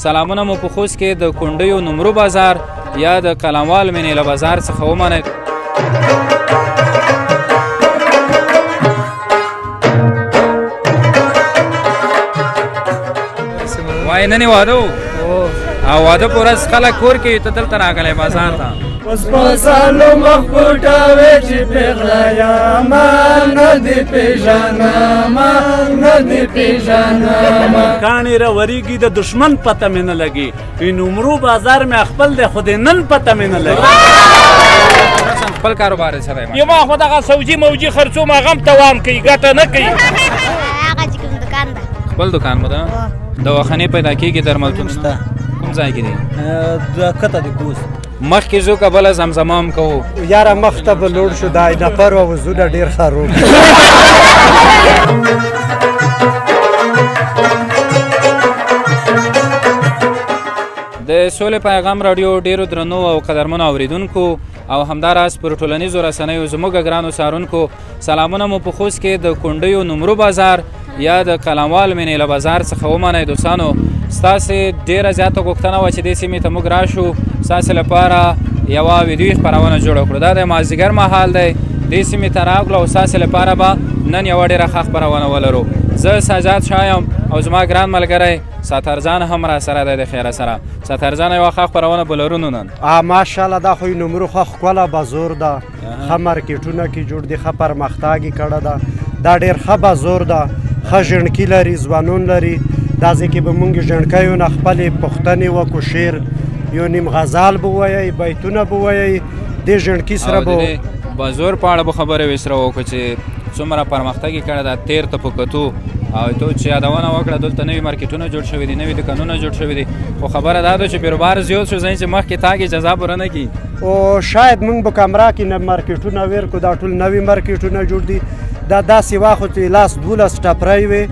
سلامونه مو په خوست کې د کونډیو نمرو بازار یا د قلموال منیله بازار څخه ومنئ. وایي نن یې واده و او واده په ورځ خلک کور کې ته دلته راغلی بازار ته. اوس په سالو مخ پټوې چې پېغله یمه نه دې پېژنمه نه دې پېژنمه کاڼې راورېږي د دښمن پته مې نه لګي وي نمرو بازار مې خپل دی خو د نن پته مې نه لګي. خپل کاروبار یې څه دی؟ یما خو دغه سوجي موجي خرڅوم هغه هم توان کوي ګټه نه کوي. هغه چې کوم دکان ده خپل دکان مو ده؟ دواخانې پیدا کېږي درملتون شته؟ کوم ځای کې دی؟ کته د کوز مخکې ځو که بله زمزمه هم کوو؟ یاره مخ ته به لوړ شو دا نفر و وزونه ډېر خروب. د سولې پیغام راډیو ډېرو درنو او قدرمنو اورېدونکو او همداراز پر ټولنیزو رسنیو زموږ ګرانو څارونکو سلامونه مو په خوست کې د کونډیو نمرو بازار یا د قلموال منیله بازار څخه ومنئ دوستانو. ستاسې ډېره زیاته غوښتنه وه چې دې سیمې ته موږ راشو ستاسې لپاره یوه ویډیوي خپرونه جوړه کړو. دا د مازدیګر مهال دی دې سیمې ته راغلو او ستاسې لپاره به نن یوه ډېره ښه خپرونه ولرو. زه سجاد شاه یم او زما ګران ملګری ساترجان هم را سره دی د خیره سره. ساترجان یوه ښه خپرونه به لرو نو نن. ماشاءالله دا خو یې نمرو ښه ښکله بازور ده ښه مارکېټونه کې جوړ دي ښه پرمختګ یې کړی ده دا ډېر ښه بازور ده ښه ژڼکي لري ځوانون لري. دا ځای کې به مونږ ژڼکیو نه خپلې پوښتنې وکړو شعر یو نیم غزال به ووایئ بیتونه به ووایئ دې ژڼکي سره به بازور په اړه به خبرې وسره وکړو چې څومره پرمختګ یې کړی ده تېر ته په کتو او تو چې یادونه وکړه دلته نوي مارکېټونه جوړ شوي دي نوي دکانونه جوړ شوي دي خو خبره دا ده چې بیروبار زیات شو ځای چې مخکې تاګ اجازه پوره نه کړي او شاید مونږ به کمره کې نه مارکېټونه ویر کړو دا ټول نوي مارکېټونه جوړ دي دا داسې واخو چې لاس 12 ټپرۍ وې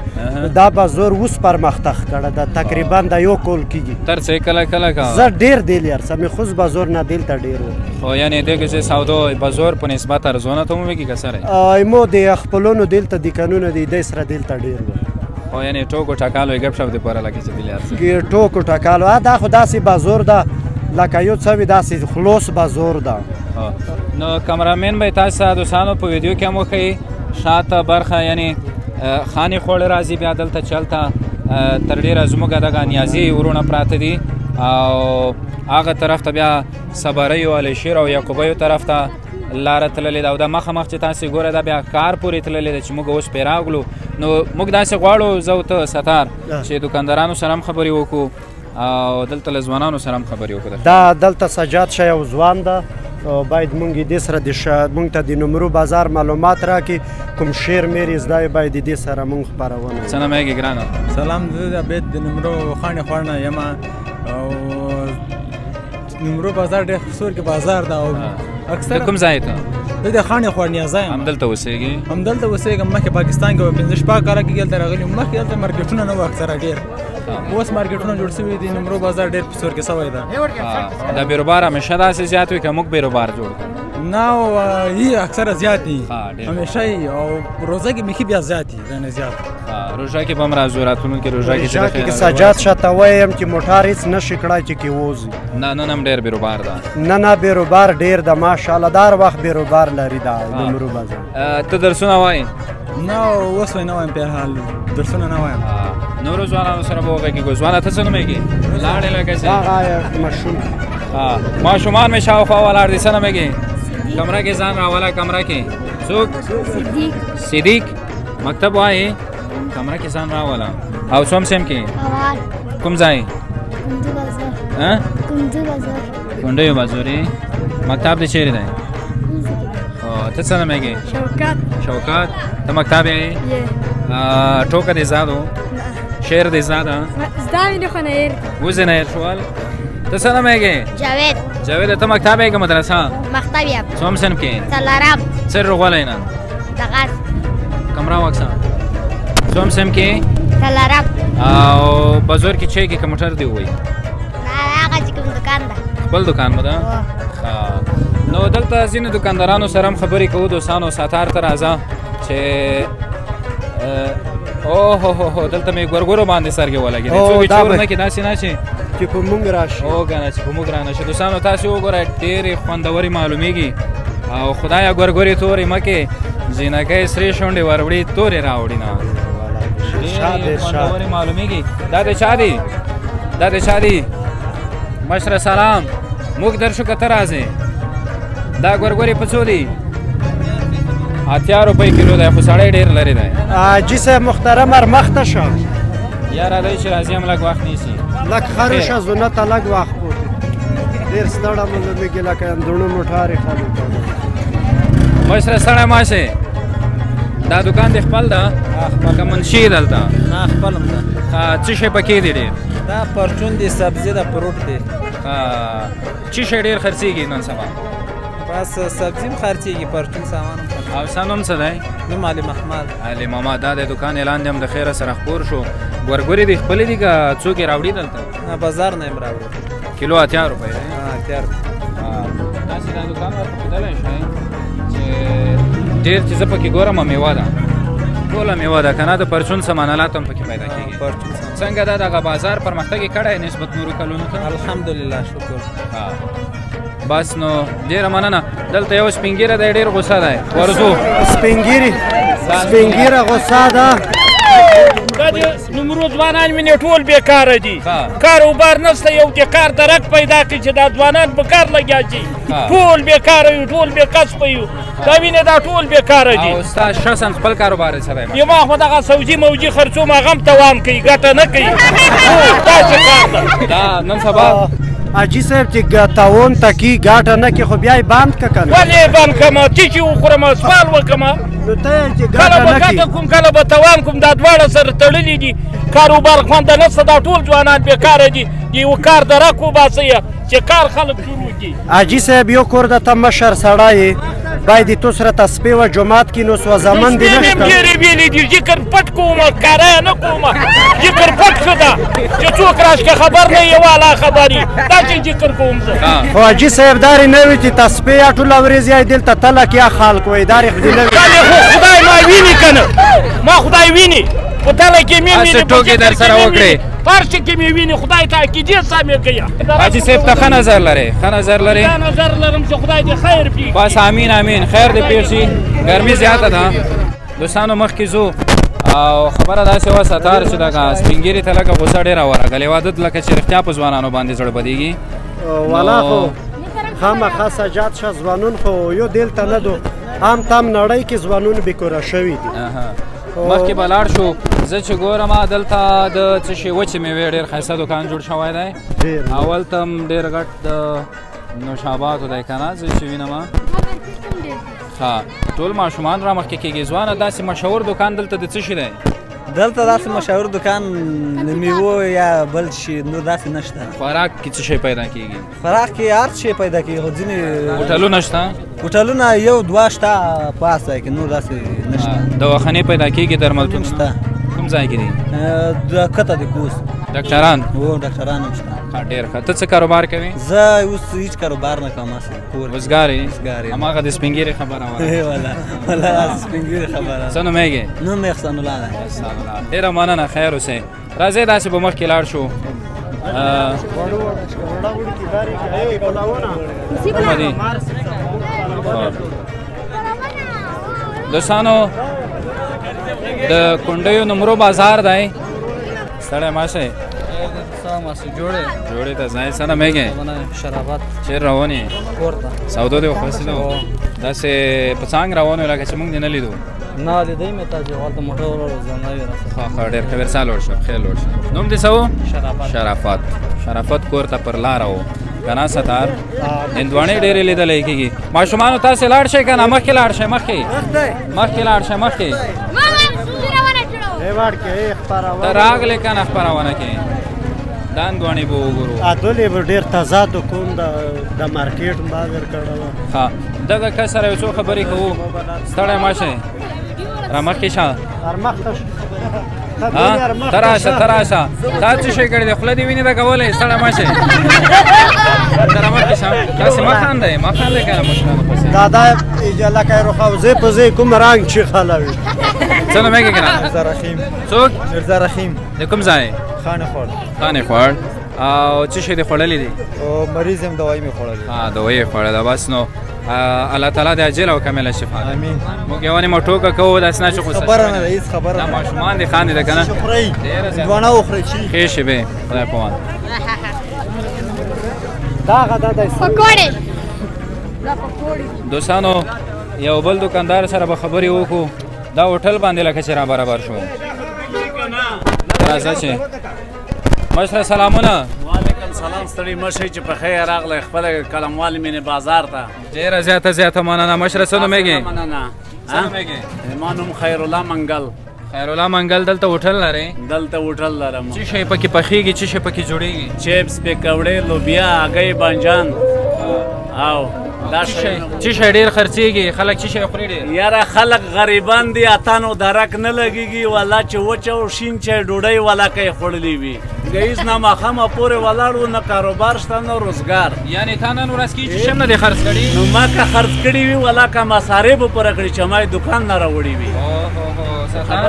دا بازور اوس پرمختګ کړی ده تقریبا د یو کول کېږي تر څه کله کله کا زه ډېر دی یار سمې خوست بازور نه دلته ډېر و خو یعنې دغه چې سودو بازور په نسبت ارزونه ته مو وکړي که سره مو د خپلونو دلته دکانونه دي دی سره دلته ډېر و خو یعنې ټوکو ټکالو یې ګپ شپ دپاره لکه چې دلې هر څه ټوکو ټکالو دا خو داسې بازور ده لکه یو څه وي داسې خلوص بازور ده. نو کمرامین به یې تاسو دوستانو په ویډیو کې هم وښیي شاته برخه یعنی خانې خوړې راځي بیا دلته چلته تر ډېره زموږ دغه نیازي ورونه پراته دي او هغه طرف ته بیا صبریو علیشیر او یعقوبیو طرف ته لاره تللې ده او دا مخامخ چې تاسې ګوره دا بیا کار پورې تللې ده چې موږ اوس پرې راغلو نو موږ داسې غواړو زه او ته ستار چې دوکاندارانو سره هم خبرې وکړو او دلته له ځوانانو سره هم خبرې وکړو. دا دلته سجاد شه یو ځوان ده باید مونږ دې سره مونږ ته د نمرو بازار معلومات راکړي کوم شعر میر یې زده باید دې سره مونږ خپرونه. څه نومه یې ګرانه؟ سلام زه د بیت د نمرو خانې خوړ نه یم او نمرو بازار ډېر خصور کې بازار ده او اکثر کوم ځای ته؟ زه د خانې خوړ نیازه یم همدلته اوسېږي؟ همدلته اوسېږم مخکې پاکستان کې 15 شپږ کاله کې دلته راغلي وم مخکې دلته مارکېټونه نه وو اکثره ډېر اوس مارکېټونه جوړ شوي دي نمرو بازار ډېر په سور کې سوی ده. دا بیروبار همیشه داسې زیات وي که موږ بیروبار جوړ کړو؟ نه یي اکثره زیات دي همیشه یي او روزه کې میخي بیا زیات دي نه زیات روژه کې به هم راځو راتلونکي روژه کې چې سجاد شاته وایم چې موټر هېڅ نشي کړی چې کې ووځي نه نن هم ډېر بیروبار ده نه بیروبار ډېر ده ماشاءالله دا هر وخت بیروبار لري دا نمرو بازار. ته درسونه وایې؟ نه اوس وایي نه وایم په حال درسونه نه وایم. نورو ځوانانو سره به وغږېږو. ځوانه ته څه نومېږي؟ لاړې لکه چې هغه ماشوم ماشومان مې شاوخوا ولاړ دي څه نومېږي؟ کمره کې ځان راوله کمره کې څوک؟ صدیق مکتب وایې؟ کمره کې ځان راوله او څوم سیم کې؟ کوم ځای؟ کونډیو بازوري مکتب دې چیرې دی؟ ته څه نومېږي؟ شوکت ته مکتب یې؟ ټوکه دې زده شعر دې زده؟ زده مې نه خو نه هېر وزې نه هېر شول؟ ته څه نومېږي؟ جاوید ته مکتب یې که مدرسه؟ مکتب یم. څوم صنف کې؟ څلورم. څه روغلی نن؟ دغه کمره واکسه څوم صنف کې؟ څلورم. او بازور کې چای کې که موټر دې ووایي؟ هغه چې کوم دکان ده خپل دکان مو ده؟ نو دلته ځینې دکاندارانو سره هم خبرې کوو دوستانو ساتار ته راځه چې اوه هو دلته مې ګورګورو باندې سرګې ولګېدې څوک یې چور نه کړي داسې نه چې چې په موږ راشي. او کنه چې په موږ رانه شي. دوستانو تاسې وګورئ ډېرې خوندورې معلومیږي او خدایه ګورګورې تورې مه کې جینکۍ سرې شونډې وروړي تورې راوړي نه. ډېرې خوندورې معلومیږي. دا د چا دي؟ دا د چا دي؟ مشره سلام. موږ درشو که ته راځې؟ دا ګورګورې په څو دي؟ 80 روپۍ کیلو دی خو سړی ډېر لرې دی. حاجي صاحب محترم مخته شه. یاره دی چې راځي هم لږ وخت نیسي. لږ ښه شه زونه ته لږ وخت پوتې. ډېر ستړی مو لږ لکه اندړو موټارې خلک. مشره سړی ماشه دا دکان دې خپل ده که منشي دلته؟ نه خپل هم ده. څه شی پکې دي ډېر؟ دا پرچون دی، سبزي ده، فروټ دی. څه شی ډېر خرڅېږي نن سبا؟ بس سبزي هم خرڅېږي، پرچون سامان هم خرڅېږي. او ستا نوم څه دی؟ نوم علي محمد. علي محمد. دا د دکان اعلان دې هم د خیره سره خپور شو. ګورګورې دې خپلې دي که څوک یې راوړي دلته؟ نه بازار نه یم راوړی. کیلو 80 روپۍ دی. 80 روپۍ. داسې دا دکان ورته ښودلی شئ چې ډېر چې زه پکې ګورم میوه ده، ټوله میوه ده که نه د پرچون سامانالات هم پکې پیدا کېږي. څنګه دا دغه بازار پرمختګ یې کړی نسبت نورو کلونو ته؟ الحمدلله شکر. بس نو ډېره مننه. دلته یو سپین ږیری دی ډېر غوسه دی. ورځو سپین ږیره غوسه ده. دا د نمرو ځوانان مې ټول بېکاره دي. کاروبار نشته. یو د کار درک پیدا کړي چې دا ځوانان په کار لګیا شي. ټول بېکاره یو، ټول بېکسبه یو. دا وینې دا ټول بېکاره دي. او ستا شخصا خپل کاروبار څه دی؟ یما خو دغه سوجي موجي خرڅوم هغه هم توان کوي، ګټه نه کوي. داسې کار ده. دا نن سبا حاجي صاحب چې تاوان تکي ګاټه نه کې خو بیا یې بند که که نه؟ ولې یې بند کړم؟ تیچې وخورم سوال وکړم. نو ته یې چې کله ګاټه به نه ګټه کړي. کوم کله به توان کوم. دا دواړه سره تړلي دي. کاروبار خوانده نشته. دا ټول ځوانان بېکاره دي. یو کار درک وباسئ چې کار خلک شروع کړي. حاجي صاحب یو کور د ته مشر سړی یې باید تو سره تسبیح و جماعت کې نو سوځمن دي نشته. سپین ډېرې بېلې دي. ذکر پټ کوم، ښکاره یې نه کوم. ذکر پټ ښه ده چې څوک راشي که خبر نه یې والا خبري. داسې ذکر کوم زه. خو حاجي صاحب دارې نه وي چې تسبیح یا ټوله ورځ یې دلته تلک یا خلک وایي دارې خو دې نه وي. خو خدای ما ویني که نه؟ ما خدای ویني. په تله کې مې ویني، په ټوکې در سره وکړې. فرش کې مې ویني. خدای ته عقیدې سمې کوي. حاجي صاحب ته ښه نظر لرې؟ ښه نظر لرې؟ ښه نظر لرم چې خدای دې خیر پېږي. بس امین امین. خیر دې پېښ شي. ګرمي زیاته ده. دوستانو مخکې ځو او خبره داسې وه ستار چې دغه سپین ږیري ته لکه غوسه ډېره ورغلې وه. ده لکه چې رښتیا په ځوانانو باندې زړه بدېږي. والا خو خامخا سجاد شه ځوانون خو یو دلته نه دو. عام تام نړۍ کې ځوانون بېکوره شوي دي. مخکې به لاړ شو. زه چې ګورم دلته د څه شي وچې مېوې ډېر ښایسته دکان جوړ شوی دی. اول ته هم ډېر غټ د نوشاباتو دی که نه؟ زه چې وینم ښه ټول ماشومان را مخکې کېږي. ځوانه داسې مشهور دکان دلته د څه شي دی؟ دلته داسې مشهور دکان د میوو یا بل شي نور داسې نشته. خوراک کې څه شی پیدا کېږي؟ خوراک کې هر شی پیدا کېږي خو ځینې هوټلونه شته؟ هوټلونه یو دوه شته په هر ځای کې، نور داسې نشته. دواخانې پیدا کېږي؟ درملتون شته؟ کوم ځای کې دي؟ د کته د کوس. ډاکټران؟ هو ډاکټران هم شته. ډېر ښه. ته څه کاروبار کوې؟ زه اوس هېڅ کاروبار نه کوم. وزګار یې؟ هماغه د سپین ږیري خبره وه. والله سپین ږیري خبره. څه نومېږې؟ نوم مې احسان الله دی. ډېره مننه. خیر اوسئ. راځئ داسې به مخکې لاړ شو. دوستانو د کونډیو نمرو بازار دی. ستړی ماشئ. جوړې ته ځای څه نومېږې؟ شرافت. چېر روان یې؟ کور ته. سودو دې وخوځېدو؟ داسې په څانګ روان یو لکه چې موږ دې نه لیدو. نه لیدی مې تا چې هلته موټر زنګوي راسره. ښه ډېر ښه. ورسا لوړ شه. خیر لوړ شه. نوم دې څه و؟ شرافت. شرافت کور ته پر لاره و که نه ستار؟ هندواڼې ډېرې لیدلی کېږي. ماشومانو تاسې لاړ شئ که نه؟ مخکې لاړ شئ. مخکې لاړ شئ. مخکې ته راغلې که نه خپرونه کې؟ دا هندواڼې به وګورو. عدل به ډېر تضاد کوم د مارکیټ بازار کړه. ښه دغه کس سره یو څو خبرې کوو. ستړی مه شئ. را مخکې شه. ته راشه ته راشه. دا څه شی کړی دی؟ خوله دې وینې ده کولی؟ ستړی مه شئ. ته را مخکې شه. داسې مه خاندئ مه خاندئ که نه مشرانو پسې. دا لکه روخوزې په ځای کوم رنګ چې خلوي. څه نومېږي که نه؟ مرزا رحیم. څوک؟ مرزا رحیم. د کوم ځای؟ خانې خوړ. خانې خوړ. او څه شی دې خوړلی دی؟ مریض یم دوايي مې خوړلې. دوايي یې خوړله بس نو الله تعالی د عاجله او کامله شفا ده. امین. موږ یوانې مو ټوکه کوو داسې نه چې غوسه خبره نه ده هېڅ خبره دا نه. ماشومان دې خاندي ده که نه؟ هندوانه وخورئ چې ښې شېبې خدای په امان. دغه ده دی پکوړې دوستانو یو بل دکاندار سره به خبرې وکړو دا هوټل باندې لکه چې را برابر شو. راځه چې مشره سلامونه. وعلیکم سلام ستړي مه شئ چې په خیر راغلی خپله قلموال مینې بازار ته. ډېره زیاته مننه. مشره څه نومېږي؟ مننه. څه نومېږي؟ زما نوم خیرالله منګل. خیرالله منګل دلته هوټل لرې؟ دلته هوټل لرم. څه شی پکې پخېږي څه شی پکې جوړېږي؟ چپس پکوړې لوبیا هګۍ بانجان او دا څه شی ډېر خرڅېږي؟ خلک څه شی خوري ډېر؟ یاره خلک غریبان دي اتانو درک نه لګېږي والله چې وچه او شین چای ډوډۍ ولاکه یې خوړلې وي ګهیځ نه ماښامه پورې ولاړ وو نه کاروبار شته نه روزګار. یعنې تا نن ورځ کې چې شی هم نه دی خرڅ کړي؟ نو ما که خرڅ کړي وي والله که مصارې به پوره کړي چې ما یې دوکان نه راوړي وي.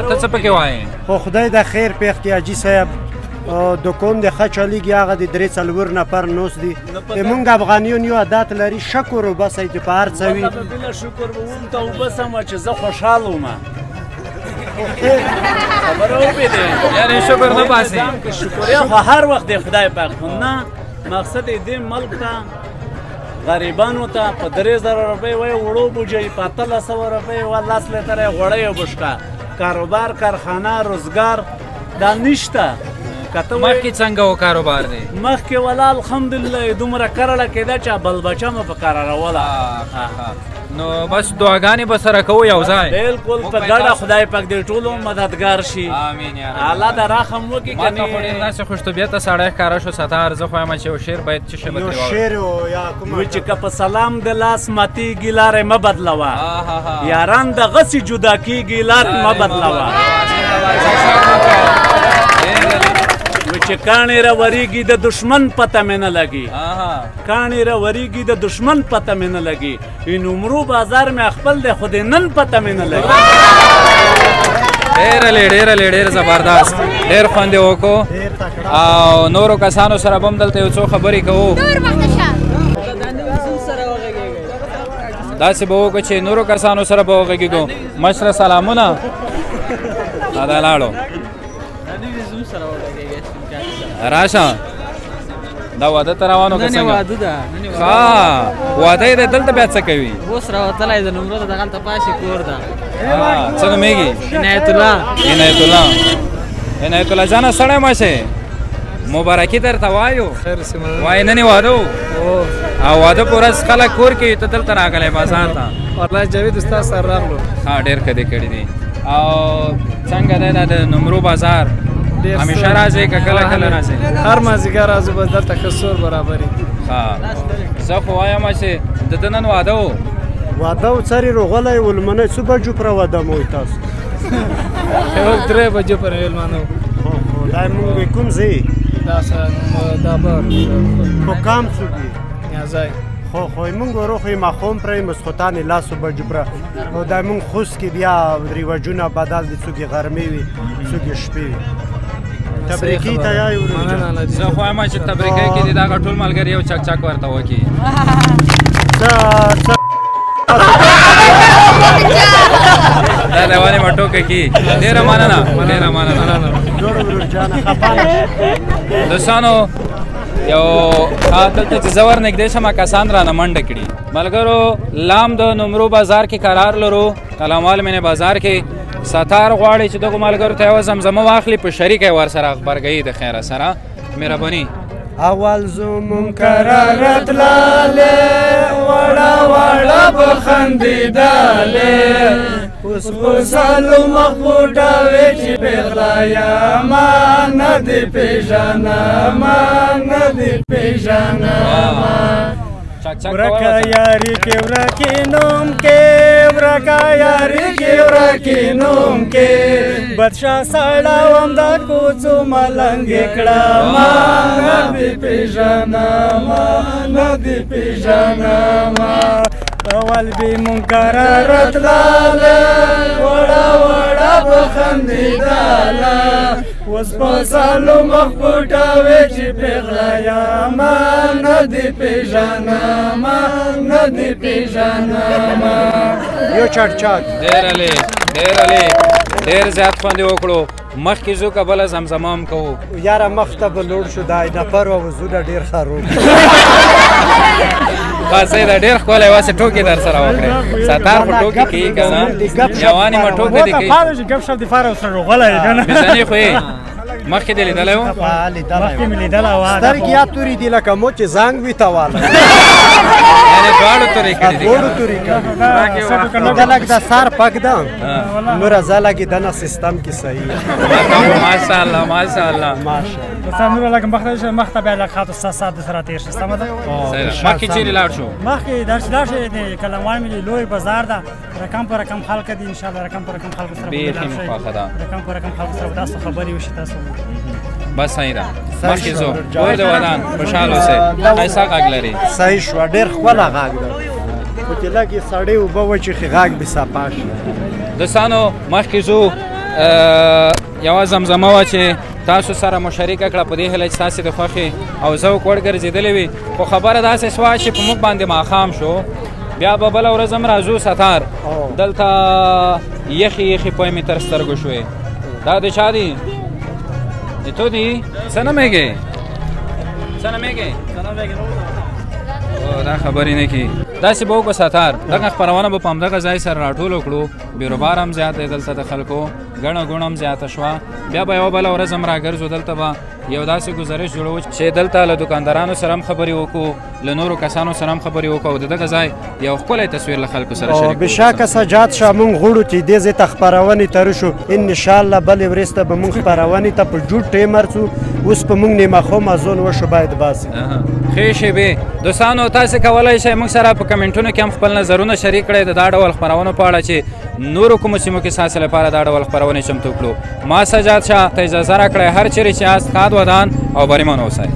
ته څه پکې وایې؟ خو خدای د خیر پېښ کړي حاجي صاحب دوکان د ښه چلیږي هغه د 3-4 نفر نوس دي موږ افغانیون یو عادت لري شکر وباسئ چې په هر څه وي. بله شکر به وم ته وبسم چې زه خوشحال وم. خبره وپېدې یعنې شکر نه باسې؟ شکریا خو هر وخت دی خدای پاک خو نه مقصد یې دې ملک ته غریبانو ته په 3000 روپۍ وایي وړو بوجۍ په 1800 روپۍ و 10 لیتره غوړۍ او بشکه کاروبار کارخانه روزګار دا نشته. مخکې څنګه و کاروبار دی؟ مخکې ولا الحمدلله دومره کرله کېده چې بل بچه مو په کراروله. نو بس دعاګانې به سره کوو یو ځای؟ بلکل په ګډه خدای پاک دې ټولو مددګار شي. امین یا رب. الله د رحم وکړي. ما ته خو ډېر داسې خوشطبیعته سړی ښکاره شو ستار زه خو یم چې یو شعر باید څه شی به ترې واورو. یو شعر یا کومه چې که په سلام د لاس ماتېږي لارې مه بدلوه یاران د غسې جدا کېږي لارې مه بدلوه. چې کاڼې راورېږي د دشمن پته مې نه لګي کاڼې راورېږي د دشمن پته مې نه لګي نومرو بازار مې خپل دی خو د نن پته مې نه لګي. ډېر زبردست ډېر خوند یې وکړو او نورو کسانو سره به هم دلته یو څو خبرې کوو. داسې به وکړو چې نورو کسانو سره به وغږېږو. مشره سلامونه. دا لاړو راشه دا واده ته روانو که څنګه؟ واده ده. ښه واده یې دی دلته بیا څه کوي؟ اوس راوتلی د نمرو ته دغلته پاشي کور ده. څه نومېږي؟ عنایت الله. عنایت الله جانه سړی مه شې مبارکي درته وایو. وایي نن یې واده و او واده په ورځ خلک کور کوي ته دلته راغلی بازار ته. والله جاوید استاد سره راغلو. ښه ډېر ښه دې کړي دي. او څنګه دی دا د نمرو بازار همیشه راځي که کله کله راځي؟ هر مازدیګر راځو بس دلته ښه سور برابري. زه خو وایم چې د ده نن واده و. واده و څرې روغلی و لمنۍ څو بجو پوره واده مو تاسو؟ یو 3 بجو پورې لمانه و. دا مونږ کوم ځای؟ دا بار خو کام څوک دي؟ نیازی. خو مونږ ورو خو ماښام پرې ماسخوتانې لاسو بجو پوره او دا مونږ خوست کې بیا رواجونه بدل دي څوک یې غرمې وي څوک یې شپې وي. تبریکي تیاری ورو. زه خو وایم چې تبریکۍ کې دې دغه ټول ملګري یو چک ورته وکړي. دا لیوانې به ټوکه کي. ډېره مننه. دوستانو یو دلته چې زه ورنږدې شم کسان رانه منډه کړي. ملګرو لام د نمرو بازار کې قرار لرو قلموال مینې بازار کې ستار غواړي چې دغو ملګرو ته یوه زمزمه واخلي په شریکه یې ورسره غبرګوي د خیره سره مهرباني. اول زمون قرار تلالې وړه وړه بخندېدلې اوس خو سالو مخ پټوې چې بېغلایا ما نه دې پېژنم ورکا یاری کې ورکې نوم کې بدشاه سړی وم د کوڅو ملنګې کړه ما نه دې پېژنم اول به مونږ قراره تلاله وړه بخندېدله اوس په سالو مخ پټوي چې پیغلایا ما نه دی پیژنم نه دی پیژنم یو چټ ډېر زیات خوند یې وکړو مخکې ځو که بله زمزمه هم کوو یاره مخ ته به لوړ شو دا نفر ووزونه ډېر خروب خاصه دا ډېر ښکلی واسې ټوکې در سره وکړې ستار خو ټوکې کوي که نه یوانې مه ټوکې دې کوي بزنې خو یې مخکې دې لیدلی و سترګې یا تورې دي لکه مو چې زنګ وي تواله یعنې دواړو تورې کړي دي دواړو تورې کړي دا لږ د سر پک ده نوره زه لږې دنه سیستم کې صحیح ماشاءالله ماشاءالله نوره لږ مخ ته بیا لږ خاطر سات سره تېر شي سمه ده مخکې چیرې لاړ شو مخکې داسې لاړ شي د کلموان مې لوی بازار ده رقم په رقم خلک دي انشاءالله رقم په رقم خلکو سره بیخي مې خوښه ده رقم په رقم خلکو سره تاسو خبرې وشي تاسو بس صحیح ده مخکې ځو کور د ودان خوشحال اوسئ ښایسته غږ لري صحیح شوه ډېر ښکلی غږ ده خو چې لږ یې سړې اوبه وچښي غږ بې صفا شي دوستانو مخکې ځو یوه زمزمه وه چې تاسو سره مشارکه کړه په دې هیله چې تاسې د خوښې او ذوق وړ ګرځېدلې وي خو خبره داسې شوه چې په موږ باندې ماښام شو بیا به بله ورځ هم راځو ستار دلته یخې یخې پوی مې تر سترګو شوې دا د چا دي د تو دي څه نومېږې دا خبرې نه کي داسې به وکړو ستار دغه خپرونه به په همدغه ځای سره راټولو کړو بیروبار هم زیات دی دلته د خلکو ګڼه ګوڼه هم زیاته شوه بیا به یوه بله ورځ هم راګرځو دلته به یو داسې ګزارش جوړو چې دلته له دوکاندارانو سره هم خبرې وکړو له نورو کسانو سره هم خبرې وکړو او د دغه ځای یو ښکلی تصویر له خلکو سره شریک بېشکه سجاد شاه موږ غواړو چې دې ځای ته خپرونې ته رشو انشاءالله بلې ورځ ته به موږ خپرونې ته په جوړ ټیم ورځو اوس په موږ نیمه مازون وشو باید باسي ښې شیبې دوستانو تاسې کولی شئ موږ سره په کمنټونو کې هم خپل نظرونه شریک کړئ د دا ډول خپرونو په اړه چې نورو کومو سیمو کې ستاسې لپاره دا ډول خپرونې چمتو کړو ما سجاد شاه ته اجازه راکړئ هر چیرې چې یاست ښاد ودان او بریمن اوسئ